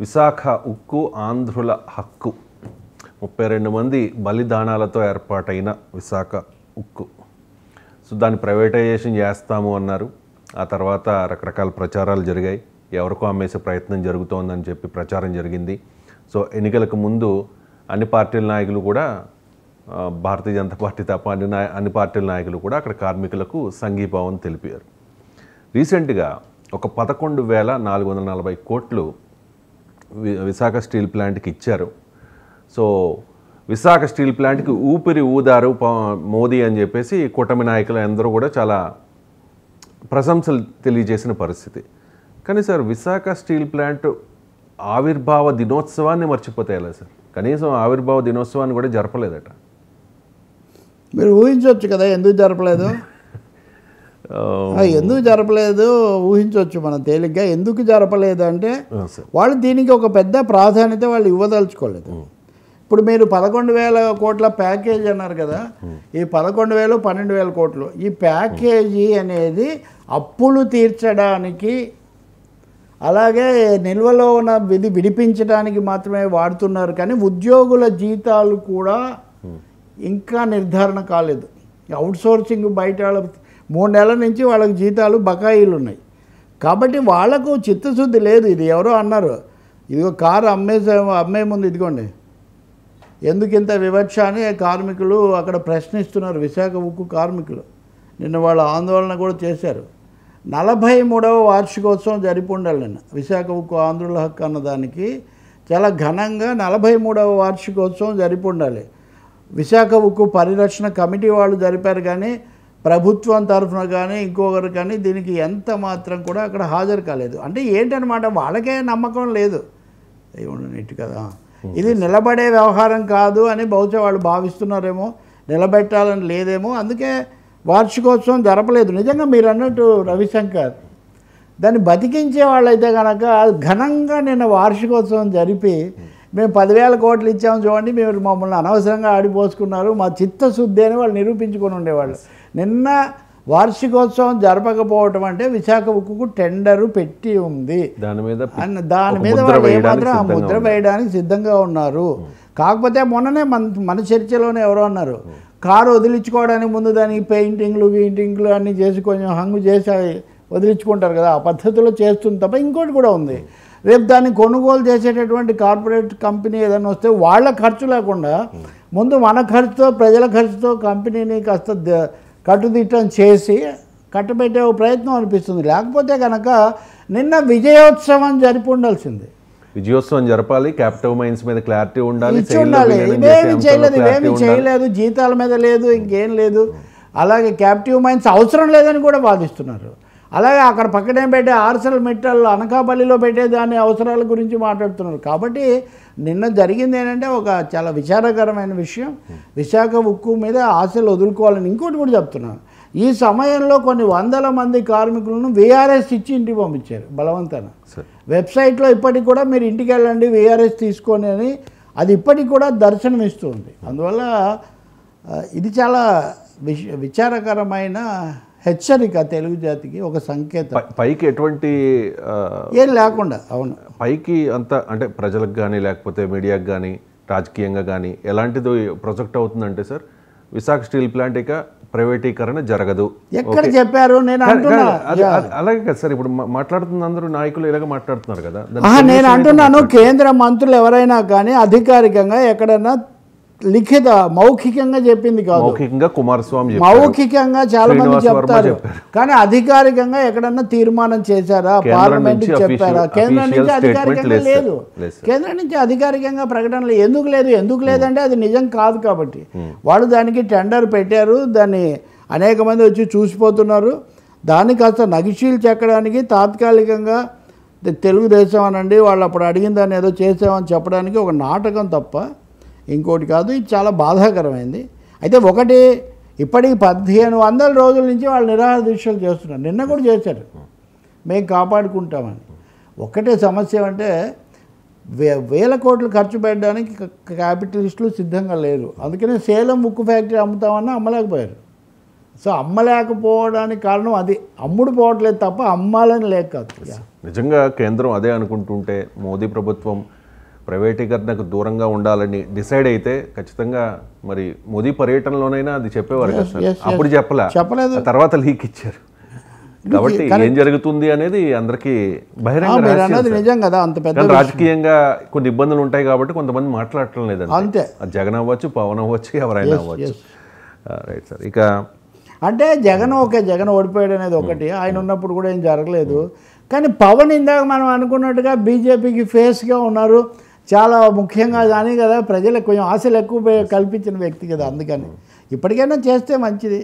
విశాఖ ఉక్కు ఆంధ్రుల హక్కు 32 మంది బలిదానాలతో ఏర్పాటైన విశాఖ ఉక్కు. సో దాన్ని ప్రైవేటైజేషన్ చేస్తాము అన్నారు. ఆ తర్వాత రకరకాల ప్రచారాలు జరిగాయి. ఎవరికో అమ్మేసే ప్రయత్నం జరుగుతోందని చెప్పి ప్రచారం జరిగింది. సో ఎన్నికలకు ముందు అన్ని పార్టీల నాయకులు కూడా, భారతీయ జనతా పార్టీ తప్ప అన్ని పార్టీల నాయకులు కూడా అక్కడ కార్మికులకు సంఘీభావం తెలిపారు. రీసెంట్గా ఒక 11,440 కోట్లు విశాఖ స్టీల్ ప్లాంట్కి ఇచ్చారు. సో విశాఖ స్టీల్ ప్లాంట్కి ఊపిరి ఊదారు మోదీ అని చెప్పేసి కూటమి నాయకులు అందరూ కూడా చాలా ప్రశంసలు తెలియజేసిన పరిస్థితి. కానీ సార్, విశాఖ స్టీల్ ప్లాంట్ ఆవిర్భావ దినోత్సవాన్ని మర్చిపోతే ఎలా సార్? కనీసం ఆవిర్భావ దినోత్సవాన్ని కూడా జరపలేదట. మీరు ఊహించవచ్చు కదా ఎందుకు జరపలేదు, ఎందుకు జరపలేదు ఊహించవచ్చు మనం తేలిగ్గా. ఎందుకు జరపలేదు అంటే వాళ్ళు దీనికి ఒక పెద్ద ప్రాధాన్యత వాళ్ళు ఇవ్వదలుచుకోలేదు. ఇప్పుడు మీరు 11,000 కోట్ల ప్యాకేజీ అన్నారు కదా, ఈ 11,000 12,000 కోట్లు ఈ ప్యాకేజీ అనేది అప్పులు తీర్చడానికి, అలాగే నిల్వలో ఉన్న విడిపించడానికి మాత్రమే వాడుతున్నారు. కానీ ఉద్యోగుల జీతాలు కూడా ఇంకా నిర్ధారణ కాలేదు. అవుట్సోర్సింగ్ బయట 3 నెలల నుంచి వాళ్ళకి జీతాలు బకాయిలు ఉన్నాయి. కాబట్టి వాళ్లకు చిత్తశుద్ధి లేదు. ఇది ఎవరో అన్నారు, ఇదిగో కారు అమ్మే ముందు ఇదిగోండి ఎందుకు ఇంత వివక్ష అని కార్మికులు అక్కడ ప్రశ్నిస్తున్నారు. విశాఖ ఉక్కు కార్మికులు నిన్న వాళ్ళ ఆందోళన కూడా చేశారు. 43వ వార్షికోత్సవం జరిపి ఉండాలి నిన్న. విశాఖ ఉక్కు ఆంధ్రుల హక్కు అన్నదానికి చాలా ఘనంగా 43వ వార్షికోత్సవం జరిపి ఉండాలి. విశాఖ ఉక్కు పరిరక్షణ కమిటీ వాళ్ళు జరిపారు, కానీ ప్రభుత్వం తరఫున కానీ ఇంకొకరు కానీ దీనికి ఎంత మాత్రం కూడా అక్కడ హాజరు కాలేదు. అంటే ఏంటన్నమాట, వాళ్ళకే నమ్మకం లేదు. ఇటు కదా, ఇది నిలబడే వ్యవహారం కాదు అని బహుశా వాళ్ళు భావిస్తున్నారేమో, నిలబెట్టాలని లేదేమో, అందుకే వార్షికోత్సవం జరపలేదు. నిజంగా మీరు అన్నట్టు రవిశంకర్, దాన్ని బతికించే వాళ్ళైతే కనుక ఘనంగా నిన్న వార్షికోత్సవం జరిపి మేము 10,000 కోట్లు ఇచ్చాము చూడండి, మీరు మమ్మల్ని అనవసరంగా ఆడిపోసుకున్నారు, మా చిత్తశుద్ధి అని వాళ్ళు నిరూపించుకొని ఉండేవాళ్ళు. నిన్న వార్షికోత్సవం జరపకపోవటం అంటే విశాఖ ఉక్కుకు టెండరు పెట్టి ఉంది, దాని మీద వాళ్ళు ఏమాత్రం ఆ ముద్ర వేయడానికి సిద్ధంగా ఉన్నారు. కాకపోతే మొన్ననే మన చర్చలోనే ఎవరో అన్నారు, కారు వదిలించుకోవడానికి ముందు దానికి పెయింటింగ్లు అన్నీ చేసి కొంచెం హంగు చేసి వదిలించుకుంటారు కదా, ఆ పద్ధతిలో చేస్తుంది తప్ప ఇంకోటి కూడా ఉంది. రేపు దాన్ని కొనుగోలు చేసేటటువంటి కార్పొరేట్ కంపెనీ ఏదైనా వస్తే వాళ్ళ ఖర్చు లేకుండా ముందు మన ఖర్చుతో, ప్రజల ఖర్చుతో కంపెనీని కాస్త కట్టుదిట్టం చేసి కట్టబెట్టే ప్రయత్నం అనిపిస్తుంది. లేకపోతే కనుక నిన్న విజయోత్సవం జరిపి ఉండాల్సింది. విజయోత్సవం జరపాలి, క్యాపిటల్ మైన్స్ మీద క్లారిటీ ఉండాలి. ఇవేమీ చేయలేదు, జీతాల మీద లేదు, ఇంకేం లేదు. అలాగే క్యాపిటివ్ మైన్స్ అవసరం లేదని కూడా వాదిస్తున్నారు. అలాగే అక్కడ పక్కనే పెట్టే ఆర్సెల్ మెటల్ అనకాపల్లిలో పెట్టే దాని అవసరాల గురించి మాట్లాడుతున్నారు. కాబట్టి నిన్న జరిగింది ఏంటంటే ఒక చాలా విచారకరమైన విషయం. విశాఖ ఉక్కు మీద ఆశలు వదులుకోవాలని ఇంకోటి కూడా చెప్తున్నాను. ఈ సమయంలో కొన్ని 100 మంది కార్మికులను VRS ఇచ్చి ఇంటికి పంపించారు బలవంతాన. వెబ్సైట్లో ఇప్పటికి కూడా మీరు ఇంటికి వెళ్ళండి VRS తీసుకొని అని అది ఇప్పటికి కూడా దర్శనమిస్తుంది. అందువల్ల ఇది చాలా విచారకరమైన హెచ్చరిక తెలుగు జాతికి, ఒక సంకేతం. పైకి ఎటువంటి ఏం లేకుండా, అవును, పైకి అంతా అంటే ప్రజలకు కానీ లేకపోతే మీడియాకి కానీ రాజకీయంగా కానీ ఎలాంటిది ప్రొజెక్ట్ అవుతుందంటే సార్, విశాఖ స్టీల్ ప్లాంట్ ఇక ప్రైవేటీకరణ జరగదు. ఎక్కడ చెప్పారు? నేను అంటున్నా అలాగే కదా సార్, ఇప్పుడు మాట్లాడుతున్న అందరూ నాయకులు ఇలాగ మాట్లాడుతున్నారు కదా. నేను అంటున్నాను, కేంద్ర మంత్రులు ఎవరైనా కానీ అధికారికంగా ఎక్కడైనా లిఖిత మౌఖికంగా చెప్పింది కాదు. మౌఖికంగా కుమారస్వామి, మౌఖికంగా చాలా మంది చెప్తారు, కానీ అధికారికంగా ఎక్కడన్నా తీర్మానం చేశారా, పార్లమెంట్ చెప్పారా? కేంద్రం నుంచి అధికారికంగా లేదు. కేంద్రం నుంచి అధికారికంగా ప్రకటనలు ఎందుకు లేదంటే అది నిజం కాదు. కాబట్టి వాళ్ళు దానికి టెండర్ పెట్టారు, దాన్ని అనేక మంది వచ్చి చూసిపోతున్నారు. దాన్ని కాస్త నగిశీలు చెక్కడానికి తాత్కాలికంగా తెలుగుదేశం అనండి వాళ్ళు అప్పుడు అడిగిన దాన్ని ఏదో చేసామని చెప్పడానికి ఒక నాటకం తప్ప ఇంకోటి కాదు. ఇది చాలా బాధాకరమైంది. అయితే ఒకటి, ఇప్పటికి 1500 రోజుల నుంచి వాళ్ళు నిరాహార దీక్షలు చేస్తున్నారు. నిన్న కూడా చేశారు, మేము కాపాడుకుంటామని. ఒకటే సమస్య అంటే 1000 కోట్లు ఖర్చు పెట్టడానికి క్యాపిటలిస్టులు సిద్ధంగా లేరు. అందుకనే సేలం ఉక్కు ఫ్యాక్టరీ అమ్ముతామన్నా అమ్మలేకపోయారు. సో అమ్మలేకపోవడానికి కారణం అది. అమ్ముడు పోవట్లేదు తప్ప అమ్మాలని లేక కాదు. నిజంగా కేంద్రం అదే అనుకుంటుంటే, మోదీ ప్రభుత్వం ప్రైవేటీకరణకు దూరంగా ఉండాలని డిసైడ్ అయితే ఖచ్చితంగా మరి మోదీ పర్యటనలోనైనా అది చెప్పేవారు కదా సార్. అప్పుడు చెప్పలేదు, తర్వాత లీక్ ఇచ్చారు. కాబట్టి ఏం జరుగుతుంది అనేది అందరికీ బహిరంగ నిజం కదా. అంత పెద్ద రాజకీయంగా కొన్ని ఇబ్బందులు ఉంటాయి కాబట్టి కొంతమంది మాట్లాడటం లేదండి. అంతే, జగన్ అవ్వచ్చు, పవన్ అవ్వచ్చు, ఎవరైనా అవ్వచ్చు. Right sir. ఇక అంటే జగన్ ఓడిపోయాడు అనేది ఒకటి, ఆయన ఉన్నప్పుడు కూడా ఏం జరగలేదు. కానీ పవన్ ఇందాక మనం అనుకున్నట్టుగా బీజేపీకి ఫేస్గా ఉన్నారు, చాలా ముఖ్యంగా కానీ కదా ప్రజలకు కొంచెం ఆశలు ఎక్కువ కల్పించిన వ్యక్తి కదా. అందుకని ఇప్పటికైనా చేస్తే మంచిది.